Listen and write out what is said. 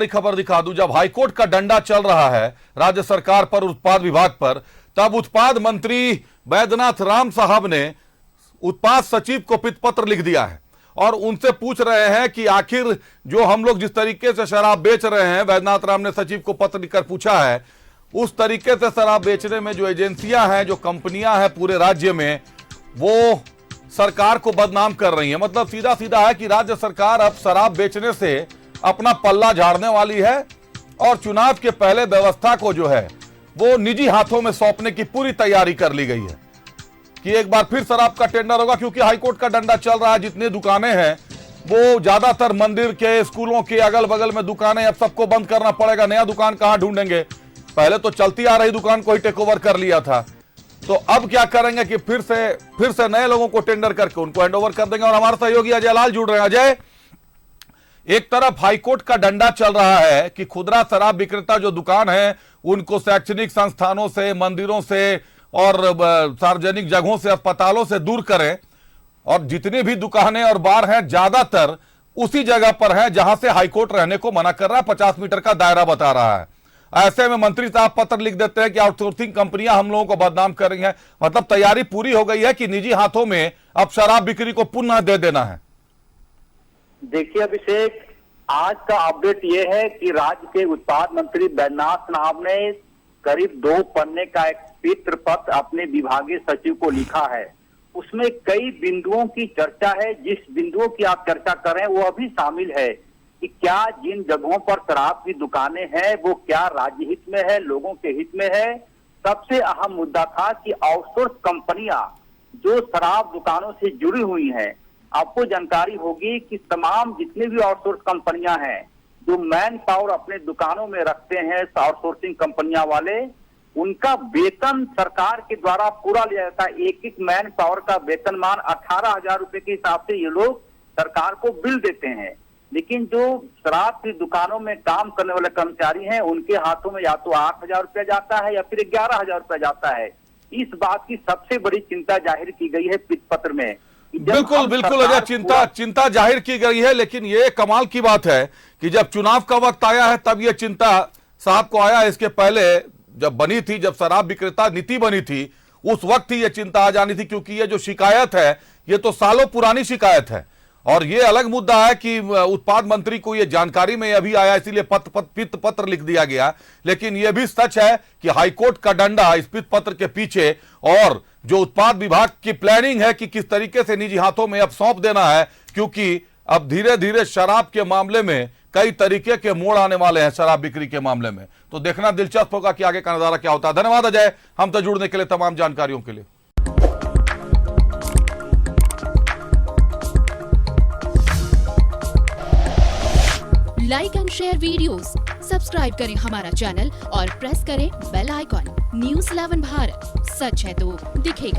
बड़ी खबर दिखा दूं, जब हाईकोर्ट का डंडा चल रहा है राज्य सरकार पर, उत्पाद विभाग पर, तब उत्पाद मंत्री बैद्यनाथ राम साहब ने उत्पाद सचिव को पितपत्र लिख दिया है और उनसे पूछ रहे हैं कि आखिर जो हम लोग जिस तरीके से शराब बेच रहे हैं, बैद्यनाथ राम ने सचिव को पत्र लिखकर पूछा है, उस तरीके से शराब बेचने में जो एजेंसियां हैं, जो कंपनियां हैं पूरे राज्य में, वो सरकार को बदनाम कर रही हैं। मतलब सीधा सीधा है कि राज्य सरकार अब शराब बेचने से अपना पल्ला झाड़ने वाली है और चुनाव के पहले व्यवस्था को जो है वो निजी हाथों में सौंपने की पूरी तैयारी कर ली गई है कि एक बार फिर शराब का टेंडर होगा, क्योंकि हाईकोर्ट का डंडा चल रहा है। जितनी दुकानें हैं वो ज्यादातर मंदिर के, स्कूलों के अगल बगल में दुकानें, अब सबको बंद करना पड़ेगा। नया दुकान कहां ढूंढेंगे? पहले तो चलती आ रही दुकान को ही टेक ओवर कर लिया था, तो अब क्या करेंगे कि फिर से नए लोगों को टेंडर करके उनको हैंडओवर कर देंगे। और हमारे सहयोगी अजय लाल जुड़ रहे हैं। अजय, एक तरफ हाईकोर्ट का डंडा चल रहा है कि खुदरा शराब विक्रेता जो दुकान है उनको शैक्षणिक संस्थानों से, मंदिरों से और सार्वजनिक जगहों से, अस्पतालों से दूर करें, और जितनी भी दुकानें और बार हैं ज्यादातर उसी जगह पर हैं जहां से हाईकोर्ट रहने को मना कर रहा है, 50 मीटर का दायरा बता रहा है। ऐसे में मंत्री साहब पत्र लिख देते हैं कि आउटसोर्सिंग कंपनियां हम लोगों को बदनाम कर रही हैं। मतलब तैयारी पूरी हो गई है कि निजी हाथों में अब शराब बिक्री को पुनः दे देना है। देखिए अभिषेक, आज का अपडेट यह है कि राज्य के उत्पाद मंत्री बैद्यनाथ साहब ने करीब 2 पन्ने का एक पत्र पत्र अपने विभागीय सचिव को लिखा है। उसमें कई बिंदुओं की चर्चा है। जिस बिंदुओं की आप चर्चा कर रहे हैं वो अभी शामिल है कि क्या जिन जगहों पर शराब की दुकानें हैं वो क्या राज्य हित में है, लोगों के हित में है। सबसे अहम मुद्दा था कि आउटसोर्स कंपनियां जो शराब दुकानों से जुड़ी हुई हैं, आपको जानकारी होगी कि तमाम जितने भी आउटसोर्स कंपनियां हैं जो मैन पावर अपने दुकानों में रखते हैं, आउटसोर्सिंग कंपनियां वाले, उनका वेतन सरकार के द्वारा पूरा लिया जाता है। एक मैन पावर का वेतनमान 18,000 रुपए के हिसाब से ये लोग सरकार को बिल देते हैं। लेकिन जो शराब की दुकानों में काम करने वाले कर्मचारी हैं उनके हाथों में या तो 8,000 रुपया जाता है या फिर 11,000 रुपया जाता है। इस बात की सबसे बड़ी चिंता जाहिर की गई है पितपत्र में। बिल्कुल बिल्कुल अजय, चिंता जाहिर की गई है। लेकिन ये कमाल की बात है कि जब चुनाव का वक्त आया है तब ये चिंता साहब को आया। इसके पहले जब बनी थी, जब शराब विक्रेता नीति बनी थी, उस वक्त ही ये चिंता आ जानी थी, क्योंकि ये जो शिकायत है ये तो सालों पुरानी शिकायत है। और ये अलग मुद्दा है कि उत्पाद मंत्री को ये जानकारी में अभी आया, इसीलिए पत्र लिख दिया गया। लेकिन ये भी सच है कि हाईकोर्ट का डंडा इस पत्र के पीछे, और जो उत्पाद विभाग की प्लानिंग है कि किस तरीके से निजी हाथों में अब सौंप देना है, क्योंकि अब धीरे धीरे शराब के मामले में कई तरीके के मोड़ आने वाले हैं शराब बिक्री के मामले में। तो देखना दिलचस्प होगा कि आगे का नजारा क्या होता है। धन्यवाद अजय, हमसे जुड़ने के लिए, तमाम जानकारियों के लिए। Like and share videos, subscribe करें हमारा चैनल और प्रेस करें बेल आइकॉन। न्यूज़ 11 भारत, सच है तो दिखेगा।